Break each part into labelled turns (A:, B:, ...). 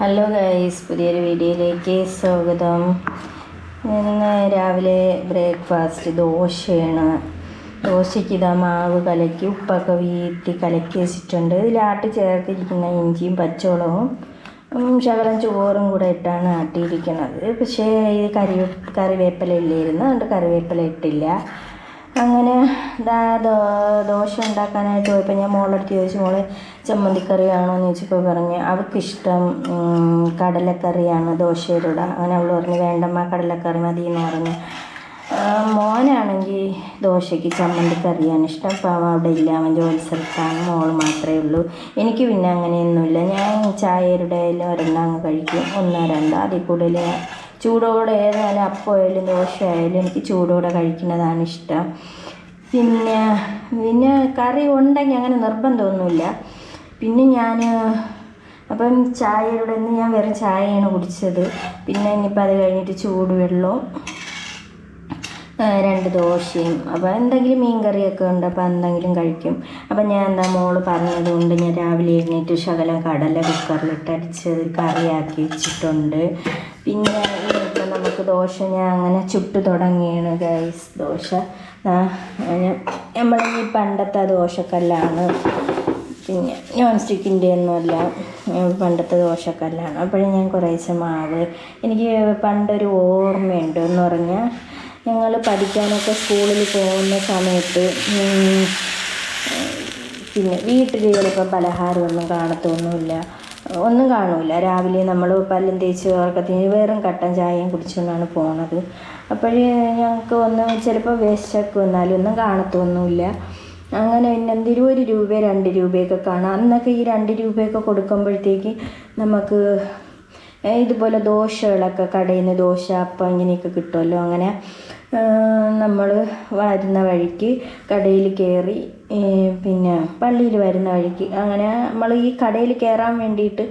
A: Hello guys, പുതിയൊരു വീഡിയോയിലേക്ക് സ്വാഗതം. ഇന്ന് രാവിലെ ബ്രേക്ക്ഫാസ്റ്റ് ദോശയാണ്. ദോശയ്ക്ക് ഇതാ മാവ് കലക്കി ഉപ്പൊക്കെ വീട്ടി കലക്കി വെച്ചിട്ടുണ്ട്. ഇതിൽ ആട്ടി ചേർത്തിരിക്കുന്ന ഇഞ്ചിയും പച്ചമുളകും ശകലം ചോറും കൂടെ ഇട്ടാണ് ആട്ടിയിരിക്കുന്നത്. പക്ഷേ ഈ കറിവേപ്പില ഇല്ലായിരുന്നു, അതുകൊണ്ട് കറിവേപ്പില ഇട്ടില്ല. അങ്ങനെ ദോശ ഉണ്ടാക്കാനായിട്ട് പോയപ്പോൾ ഞാൻ മോളടുത്ത് ചോദിച്ചു, മോളെ ചമ്മന്തിക്കറി വേണോ എന്ന് ചോദിച്ചപ്പോൾ പറഞ്ഞ് അവർക്കിഷ്ടം കടലക്കറിയാണ് ദോശയിലൂടെ. അങ്ങനെ അവൾ പറഞ്ഞു വേണ്ടമ്മ കടലക്കറി മതി എന്ന് പറഞ്ഞു. മോനാണെങ്കിൽ ദോശയ്ക്ക് ചമ്മന്തിക്കറിയാണ് ഇഷ്ടം. അപ്പോൾ അവൻ അവിടെ ഇല്ല, അവൻ ജോലി സ്ഥലത്താണ്, മോൾ മാത്രമേ ഉള്ളൂ. എനിക്ക് പിന്നെ അങ്ങനെയൊന്നുമില്ല, ഞാൻ ചായയുടെ ഒരെണ്ണം അങ്ങ് കഴിക്കും, ഒന്നോ രണ്ടോ. അതിൽ കൂടുതൽ ചൂടോടെ ഏതായാലും അപ്പമായാലും ദോശ ആയാലും എനിക്ക് ചൂടോടെ കഴിക്കുന്നതാണ് ഇഷ്ടം. പിന്നെ കറി ഉണ്ടെങ്കിൽ അങ്ങനെ നിർബന്ധമൊന്നുമില്ല. പിന്നെ ഞാൻ അപ്പം ചായയുടെ നിന്ന് ഞാൻ വെറും ചായയാണ് കുടിച്ചത്. പിന്നെ ഇനിയിപ്പോൾ അത് കഴിഞ്ഞിട്ട് ചൂടുവെള്ളവും 2 ദോശയും, അപ്പോൾ എന്തെങ്കിലും മീൻ കറിയൊക്കെ ഉണ്ട്, അപ്പോൾ എന്തെങ്കിലും കഴിക്കും. അപ്പം ഞാൻ മോള് പറഞ്ഞതുകൊണ്ട് ഞാൻ രാവിലെ എഴുന്നേറ്റ് ശകലം കടല കുക്കറിലിട്ട് അടിച്ചത് കറിയാക്കി വെച്ചിട്ടുണ്ട്. പിന്നെ ഇപ്പം നമുക്ക് ദോശ ഞാൻ അങ്ങനെ ചുട്ട് തുടങ്ങിയാണ് ഗൈസ്. ദോശ നമ്മൾ ഈ പണ്ടത്തെ ദോശക്കല്ലാണ്, പിന്നെ നോൺ സ്റ്റിക്കിൻ്റെ ഒന്നുമല്ല, പണ്ടത്തെ ദോശക്കല്ലാണ്. അപ്പോഴും ഞാൻ കുറേശ്ശെ മാവ്, എനിക്ക് പണ്ടൊരു ഓർമ്മയുണ്ട് എന്ന് പറഞ്ഞാൽ, ഞങ്ങൾ പഠിക്കാനൊക്കെ സ്കൂളിൽ പോകുന്ന സമയത്ത് പിന്നെ വീട്ടിൽ ചിലപ്പോൾ പലഹാരമൊന്നും ഒന്നും കാണില്ല. രാവിലെ നമ്മൾ പല്ലും തേച്ച് ഉറക്കത്തിന് വെറും കട്ടൻ ചായയും കുടിച്ചുകൊണ്ടാണ് പോണത്. അപ്പോഴേ ഞങ്ങൾക്ക് ചിലപ്പോൾ വിശക്കും, എന്നാലും ഒന്നും കാണത്തൊന്നുമില്ല. അങ്ങനെ പിന്നെ എന്തെങ്കിലും 1 രൂപ 2 രൂപയൊക്കെ കാണാം. അന്നൊക്കെ ഈ 2 രൂപയൊക്കെ കൊടുക്കുമ്പോഴത്തേക്ക് നമുക്ക് ഇതുപോലെ ദോശകളൊക്കെ കടയിൽ നിന്ന് ദോശ അപ്പം ഇങ്ങനെയൊക്കെ കിട്ടുമല്ലോ. അങ്ങനെ നമ്മൾ വരുന്ന വഴിക്ക് കടയിൽ കയറി, പിന്നെ പള്ളിയിൽ വരുന്ന വഴിക്ക്, അങ്ങനെ നമ്മൾ ഈ കടയിൽ കയറാൻ വേണ്ടിയിട്ട്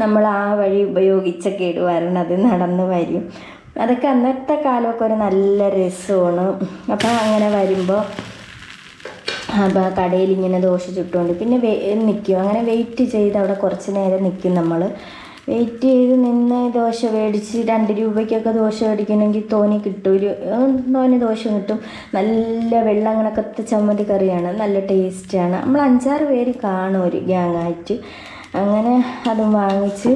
A: നമ്മൾ ആ വഴി ഉപയോഗിച്ചൊക്കെ വരണത്, നടന്ന് വരും. അതൊക്കെ അന്നത്തെ കാലമൊക്കെ ഒരു നല്ല രസമാണ്. അപ്പം അങ്ങനെ വരുമ്പോൾ അപ്പോൾ കടയിൽ ഇങ്ങനെ ദോശ ചുട്ടുകൊണ്ട് പിന്നെ നിൽക്കും. അങ്ങനെ വെയിറ്റ് ചെയ്ത് അവിടെ കുറച്ച് നേരം നിൽക്കും. നമ്മൾ വെയിറ്റ് ചെയ്ത് നിന്ന് ദോശ മേടിച്ച് 2 രൂപയ്ക്കൊക്കെ ദോശ മേടിക്കണമെങ്കിൽ തോനെ ദോശ കിട്ടും. നല്ല വെള്ളം കണക്കത്തെ ചമ്മന്തി കറിയാണ്, നല്ല ടേസ്റ്റാണ്. നമ്മൾ 5-6 പേര് കാണും ഒരു ഗ്യാങ്ങായിട്ട്. അങ്ങനെ അതും വാങ്ങിച്ച്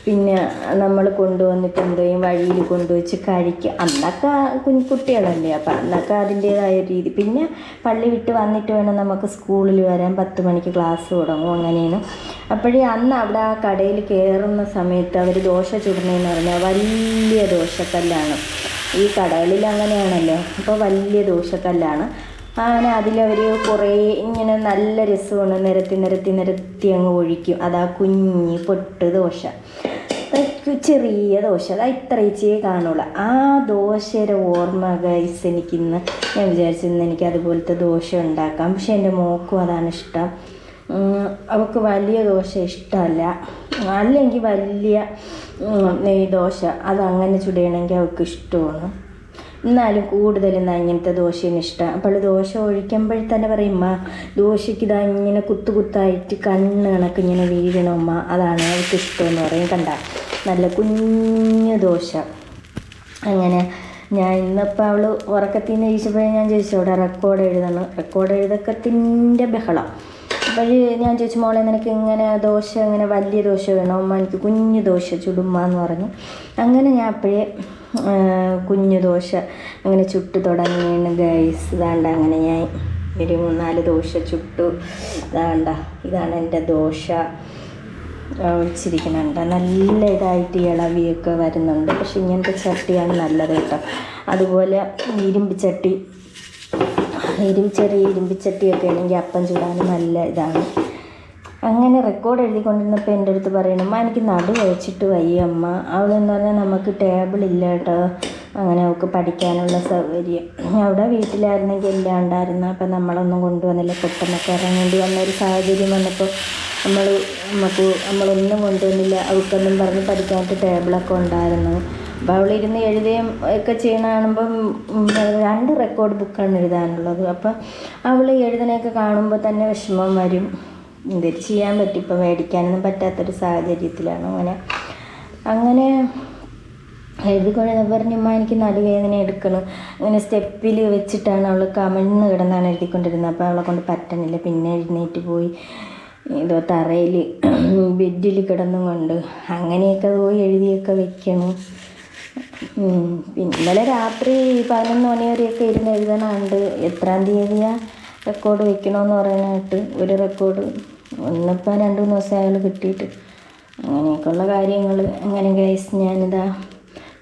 A: പിന്നെ നമ്മൾ കൊണ്ടുവന്നിട്ട് എന്തെയും വഴിയിൽ കൊണ്ടുവച്ച് കഴിക്കുക. അന്നൊക്കെ കുട്ടികളല്ലേ, അപ്പം അന്നൊക്കെ അതിൻ്റേതായ രീതി. പിന്നെ പള്ളി വിട്ട് വന്നിട്ട് വേണം നമുക്ക് സ്കൂളിൽ വരാൻ, 10 മണിക്ക് ക്ലാസ് തുടങ്ങും. അങ്ങനെയാണ്. അപ്പോഴേ അന്ന് അവിടെ ആ കടയിൽ കയറുന്ന സമയത്ത് അവർ ദോശ ചുടുന്നതെന്ന് പറഞ്ഞാൽ വലിയ ദോശക്കല്ലാണ്. ഈ കടകളിൽ അങ്ങനെയാണല്ലോ, അപ്പോൾ വലിയ ദോശക്കല്ലാണ്. അങ്ങനെ അതിലവർ കുറേ ഇങ്ങനെ നല്ല രസമാണ്, നിരത്തി അങ്ങ് ഒഴിക്കും. അതാ കുഞ്ഞി പൊട്ട് ദോശ, ചെറിയ ദോശ, അത് ഇത്രയിച്ചേ കാണുള്ളൂ. ആ ദോശയുടെ ഓർമ്മ ഗൈസ് എനിക്കിന്ന്. ഞാൻ വിചാരിച്ചിരുന്നു എനിക്ക് അതുപോലത്തെ ദോശ ഉണ്ടാക്കാം. പക്ഷെ എൻ്റെ മോൾക്കും അതാണ് ഇഷ്ടം. അവൾക്ക് വലിയ ദോശ ഇഷ്ടമല്ല, അല്ലെങ്കിൽ വലിയ ദോശ അതങ്ങനെ ചുടണമെങ്കിൽ അവൾക്ക് ഇഷ്ടമാണ്. എന്നാലും കൂടുതലും ഇങ്ങനത്തെ ദോശയാണ് ഇഷ്ടം. അപ്പോൾ ദോശ ഒഴിക്കുമ്പോഴത്തന്നെ പറയും, ഉമ്മ ദോശയ്ക്ക് ഇതാ ഇങ്ങനെ കുത്തായിട്ട് കണ്ണ് കണക്ക് ഇങ്ങനെ വീഴണമ്മ, അതാണ് അവൾക്ക് ഇഷ്ടമെന്ന് പറയും. കണ്ട നല്ല കുഞ്ഞു ദോശ. അങ്ങനെ ഞാൻ ഇന്നിപ്പോൾ അവൾ ഉറക്കത്തിൽ നിന്ന് ചോദിച്ചപ്പോഴേ ഞാൻ ചോദിച്ചു, അവിടെ റെക്കോർഡ് എഴുതക്കത്തിൻ്റെ ബഹളം. അപ്പോൾ ഞാൻ ചോദിച്ചു, മോളെ നിനക്ക് ഇങ്ങനെ ദോശ ഇങ്ങനെ വലിയ ദോശ വേണോ അമ്മ, എനിക്ക് കുഞ്ഞു ദോശ ചുടുമ്മ എന്ന് പറഞ്ഞു. അങ്ങനെ ഞാൻ അപ്പോഴേ കുഞ്ഞു ദോശ അങ്ങനെ ചുട്ട് തുടങ്ങിയാണ് ഗൈസ്. ഇതാണ്ട അങ്ങനെ ഞാൻ ഒരു 3-4 ദോശ ചുട്ടു. ഇതാണ് എൻ്റെ ദോശ ഒഴിച്ചിരിക്കുന്നുണ്ട്. നല്ല ഇതായിട്ട് ഇളവിയൊക്കെ വരുന്നുണ്ട്. പക്ഷെ ഇങ്ങനത്തെ ചട്ടിയാണ് നല്ലത് കേട്ടോ. അതുപോലെ ചെറിയ ഇരുമ്പിച്ചട്ടിയൊക്കെ ആണെങ്കിൽ അപ്പം ചൂടാനും നല്ല ഇതാണ്. അങ്ങനെ റെക്കോർഡ് എഴുതിക്കൊണ്ടിരുന്നപ്പോൾ എൻ്റെ അടുത്ത് പറയണമ്മ എനിക്ക് നടു കഴിച്ചിട്ട് വയ്യ അമ്മ. അവളെന്ന് പറഞ്ഞാൽ നമുക്ക് ടേബിളില്ല കേട്ടോ, അങ്ങനെ അവൾക്ക് പഠിക്കാനുള്ള സൗകര്യം. അവിടെ വീട്ടിലായിരുന്നെങ്കിൽ എല്ലാം ഉണ്ടായിരുന്നു. അപ്പം നമ്മളൊന്നും കൊണ്ടുവന്നില്ല, പെട്ടെന്നൊക്കെ ഇറങ്ങേണ്ടി വന്നൊരു സാഹചര്യം വന്നപ്പോൾ നമ്മളൊന്നും കൊണ്ടുവന്നില്ല. അവൾക്കൊന്നും പറഞ്ഞ് പഠിക്കാനായിട്ട് ടേബിളൊക്കെ ഉണ്ടായിരുന്നു. അപ്പോൾ അവളിരുന്ന് എഴുതുകയും ഒക്കെ ചെയ്യണ കാണുമ്പം 2 റെക്കോർഡ് ബുക്കാണ് എഴുതാനുള്ളത്. അപ്പം അവൾ എഴുതണയൊക്കെ കാണുമ്പോൾ തന്നെ വിഷമം വരും. എന്തൊരു ചെയ്യാൻ പറ്റും, ഇപ്പം മേടിക്കാനൊന്നും പറ്റാത്തൊരു സാഹചര്യത്തിലാണ്. അങ്ങനെ അങ്ങനെ എഴുതിക്കൊണ്ട് പറഞ്ഞുമ്മ എനിക്ക് നടുവേദന എടുക്കണം. അങ്ങനെ സ്റ്റെപ്പിൽ വെച്ചിട്ടാണ് അവൾ കമിഴ്ന്ന് കിടന്നാണ് എഴുതിക്കൊണ്ടിരുന്നത്. അപ്പോൾ അവളെ കൊണ്ട് പറ്റണില്ല. പിന്നെ എഴുന്നേറ്റ് പോയി ഇതോ തറയിൽ ബെഡിൽ കിടന്നും കൊണ്ട് അങ്ങനെയൊക്കെ പോയി എഴുതിയൊക്കെ വെക്കണം. പിന്നെ ഇന്നലെ രാത്രി 11 മണി വരെയൊക്കെ ഇരുന്ന് എഴുതണുണ്ട്. എത്രാം തീയതിയാണ് റെക്കോർഡ് വെക്കണമെന്ന് പറയാനായിട്ട് ഒരു റെക്കോർഡ് ഒന്നിപ്പോൾ 2-3 ദിവസം അയാൾ കിട്ടിയിട്ട് അങ്ങനെയൊക്കെയുള്ള കാര്യങ്ങൾ. അങ്ങനെ ഗൈസ് ഞാനിതാ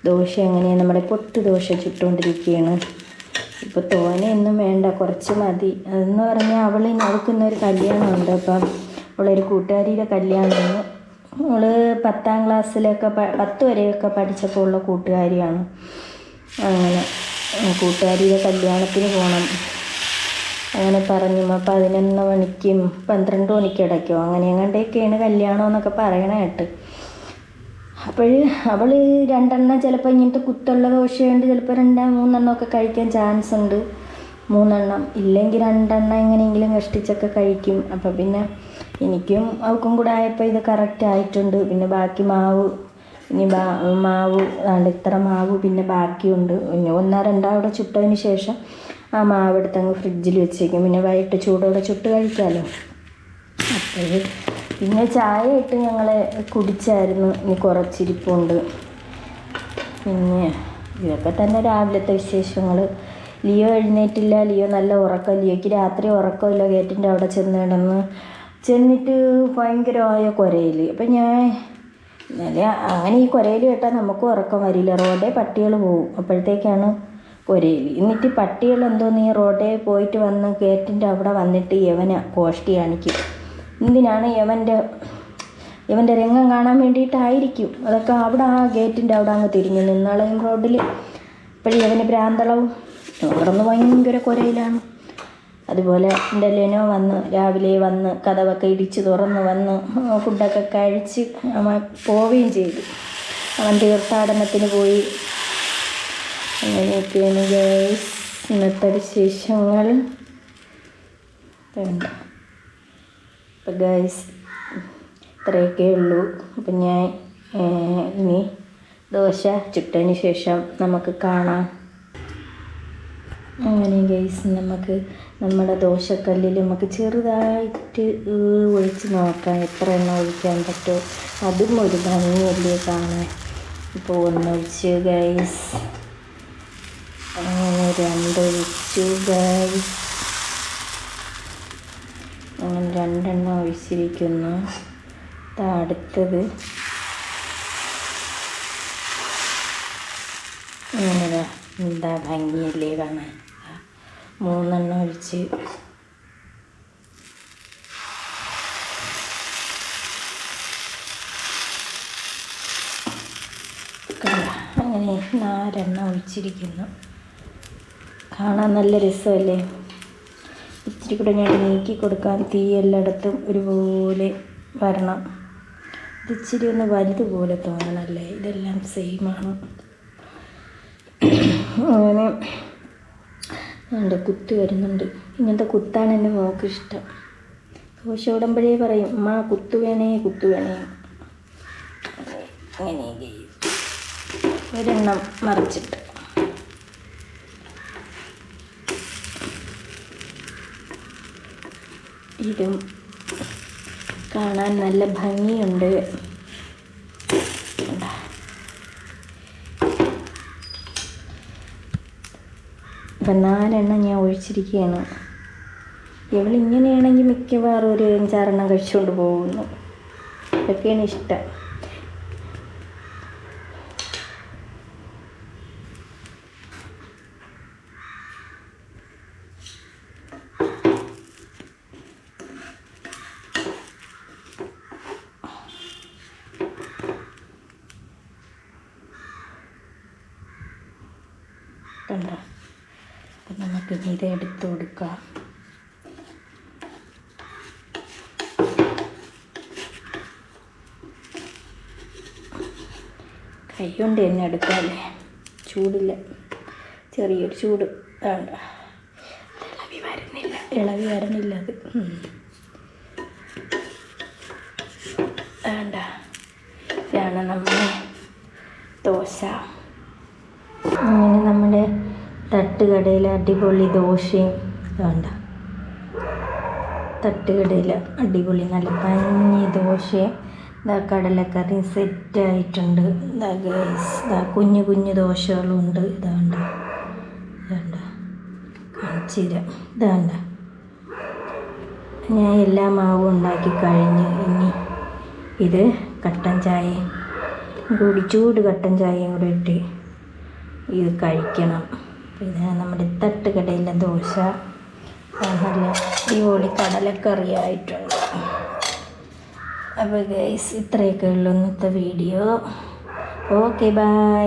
A: ദോശ എങ്ങനെയാണ് നമ്മുടെ പൊട്ട് ദോശ ചുട്ടുകൊണ്ടിരിക്കുകയാണ്. ഇപ്പോൾ തോനെയൊന്നും വേണ്ട, കുറച്ച് മതി. അതെന്ന് പറഞ്ഞാൽ അവൾക്കിന്നൊരു കല്യാണമുണ്ട്. അപ്പം അവളൊരു കൂട്ടുകാരിയുടെ കല്യാണമാണ്. അവൾ 10ാം ക്ലാസ്സിലൊക്കെ 10 വരെയൊക്കെ പഠിച്ചപ്പോൾ ഉള്ള കൂട്ടുകാരിയാണ്. അങ്ങനെ കൂട്ടുകാരിയുടെ കല്യാണത്തിന് പോകണം അങ്ങനെ പറഞ്ഞു. 11 മണിക്കും 12 മണിക്കിടയ്ക്കോ അങ്ങനെ എങ്ങാണ്ടൊക്കെയാണ് കല്യാണം എന്നൊക്കെ പറയണ കേട്ട്. അപ്പോൾ അവൾ 2 എണ്ണം ചിലപ്പോൾ ഇങ്ങനത്തെ കുത്തുള്ള ദോശയുണ്ട്, ചിലപ്പോൾ 2-3 എണ്ണമൊക്കെ കഴിക്കാൻ ചാൻസ് ഉണ്ട്. 3 എണ്ണം ഇല്ലെങ്കിൽ 2 എണ്ണം എങ്ങനെയെങ്കിലും കഷ്ടിച്ചൊക്കെ കഴിക്കും. അപ്പോൾ പിന്നെ എനിക്കും അവൾക്കും കൂടെ ആയപ്പോൾ ഇത് കറക്റ്റ് ആയിട്ടുണ്ട്. പിന്നെ ബാക്കി മാവ് ഇനി മാവ് ഇത്ര മാവ് പിന്നെ ബാക്കിയുണ്ട്. പിന്നെ 1-2 അവിടെ ചുട്ടതിന് ശേഷം ആ മാവ് എടുത്തങ്ങ് ഫ്രിഡ്ജിൽ വെച്ചേക്കും. പിന്നെ വൈകിട്ട് ചൂടോടെ ചുട്ട് കഴിക്കാമല്ലോ. അപ്പോൾ പിന്നെ ചായ ഇട്ട് ഞങ്ങൾ കുടിച്ചായിരുന്നു. ഇനി കുറച്ചിരിപ്പുണ്ട്. പിന്നെ ഇതൊക്കെ തന്നെ രാവിലത്തെ വിശേഷങ്ങൾ. ലിയോ എഴുന്നേറ്റില്ല. ലിയോ നല്ല ഉറക്കം. ലിയോയ്ക്ക് രാത്രി ഉറക്കമില്ല. ഗേറ്റിൻ്റെ അവിടെ ചെന്നിട്ട് ഭയങ്കരമായ കുരയിൽ. അപ്പം ഞാൻ ഇന്നലെ അങ്ങനെ ഈ കുരയിൽ കേട്ടാൽ നമുക്കും ഉറക്കം വരില്ല. റോഡേ പട്ടികൾ പോവും, അപ്പോഴത്തേക്കാണ് കുരയിൽ. എന്നിട്ട് പട്ടികൾ എന്തോന്ന് ഈ റോഡേ പോയിട്ട് വന്ന് ഗേറ്റിൻ്റെ അവിടെ വന്നിട്ട് യവനെ കോഷ്ടി കാണിക്കും. എന്തിനാണ് യവൻ്റെ രംഗം കാണാൻ വേണ്ടിയിട്ടായിരിക്കും. അതൊക്കെ അവിടെ ആ ഗേറ്റിൻ്റെ അവിടെ അങ്ങ് തിരിഞ്ഞു നിന്നാളെയും റോഡിൽ. ഇപ്പോഴും യവന് ഭ്രാന്തളവും അവിടെ നിന്ന് ഭയങ്കര കുരയിലാണ്. അതുപോലെ എൻ്റെ ലെനോ രാവിലെ വന്ന് കതവൊക്കെ ഇടിച്ച് തുറന്ന് വന്ന് ഫുഡൊക്കെ കഴിച്ച് അവൻ പോവുകയും ചെയ്തു. അവൻ തീർത്ഥാടനത്തിന് പോയി. അങ്ങനെയൊക്കെയാണ് ഗൈസ് ഇന്നത്തെ വിശേഷങ്ങൾ. അപ്പം ഗൈസ് ഇത്രയൊക്കെ ഉള്ളൂ. അപ്പം ഞാൻ ഇനി ദോശ ചുട്ടതിന് ശേഷം നമുക്ക് കാണാം. അങ്ങനെ ഗൈസ് നമുക്ക് നമ്മുടെ ദോശക്കല്ലിൽ നമുക്ക് ചെറുതായിട്ട് ഒഴിച്ച് നോക്കാം എത്ര എണ്ണ ഒഴിക്കാൻ പറ്റുമോ. അതും ഒരു ഭംഗിയല്ലേ കാണാൻ. ഇപ്പോൾ 1 ഒഴിച്ച് ഗൈസ്, അങ്ങനെ 2 ഒഴിച്ചു ഗൈസ്, അങ്ങനെ 2 എണ്ണ ഒഴിച്ചിരിക്കുന്നു. അടുത്തത് അങ്ങനെ എന്താ ഭംഗിയല്ലേ കാണാൻ. 3 എണ്ണ ഒഴിച്ച് അങ്ങനെ 4 എണ്ണ ഒഴിച്ചിരിക്കുന്നു. കാണാൻ നല്ല രസമല്ലേ. ഇച്ചിരി കൂടെ ഞാൻ നീക്കി കൊടുക്കാൻ, തീ എല്ലായിടത്തും ഒരുപോലെ വരണം. ഇതിച്ചിരി ഒന്ന് വലുതുപോലെ തോന്നണല്ലേ. ഇതെല്ലാം സെയിമാണ്. അങ്ങനെ എൻ്റെ കുത്ത് വരുന്നുണ്ട്. ഇങ്ങനത്തെ കുത്താണ് എൻ്റെ മോൾക്ക് ഇഷ്ടം. ദോശ ഇടുമ്പോഴേ പറയും അമ്മ കുത്തു വേണേ കുത്തു വേണേ. അങ്ങനെ ഒരെണ്ണം മറിച്ചിട്ട് ഇതും കാണാൻ നല്ല ഭംഗിയുണ്ട്. ഇപ്പം 4 എണ്ണം ഞാൻ ഒഴിച്ചിരിക്കുകയാണ്. ഇവളിങ്ങനെയാണെങ്കിൽ മിക്കവാറും ഒരു 5-6 എണ്ണം കഴിച്ചുകൊണ്ട് പോകുന്നു. ഇതൊക്കെയാണ് ഇഷ്ടം. കണ്ടോ. അപ്പം നമുക്ക് ഇത് എടുത്ത് കൊടുക്കാം. കൈ കൊണ്ട് തന്നെ എടുക്കാമല്ലേ, ചൂടില്ല, ചെറിയൊരു ചൂട് വേണ്ട. ഇളവി വരണില്ല അത് വേണ്ട. ഇതാണ് നമ്മൾ ദോശ. അങ്ങനെ നമ്മുടെ തട്ടുകടയിൽ അടിപൊളി ദോശയും വേണ്ട, തട്ടുകടയിൽ അടിപൊളി നല്ല പഞ്ഞി ദോശയും കടലക്കറിയും സെറ്റായിട്ടുണ്ട്. കുഞ്ഞു കുഞ്ഞു ദോശകളും ഉണ്ട്. ഇതാണ്ട കാണിച്ചു തരാം. ഇതാണ്ട ഞാൻ എല്ലാ മാവും ഉണ്ടാക്കി കഴിഞ്ഞ് ഇനി ഇത് കട്ടൻ ചായയും കൂടി, ചൂട് കട്ടൻ ചായയും കൂടെ ഇട്ട് ഇത് കഴിക്കണം. പിന്നെ നമ്മുടെ തട്ടുകടയിലെ ദോശ നല്ല അടിപൊളി കടലക്കറി ആയിട്ടുണ്ട്. അപ്പോൾ ഗൈസ് ഇത്രയൊക്കെ ഉള്ളൂ ഇന്നത്തെ വീഡിയോ. Okay bye.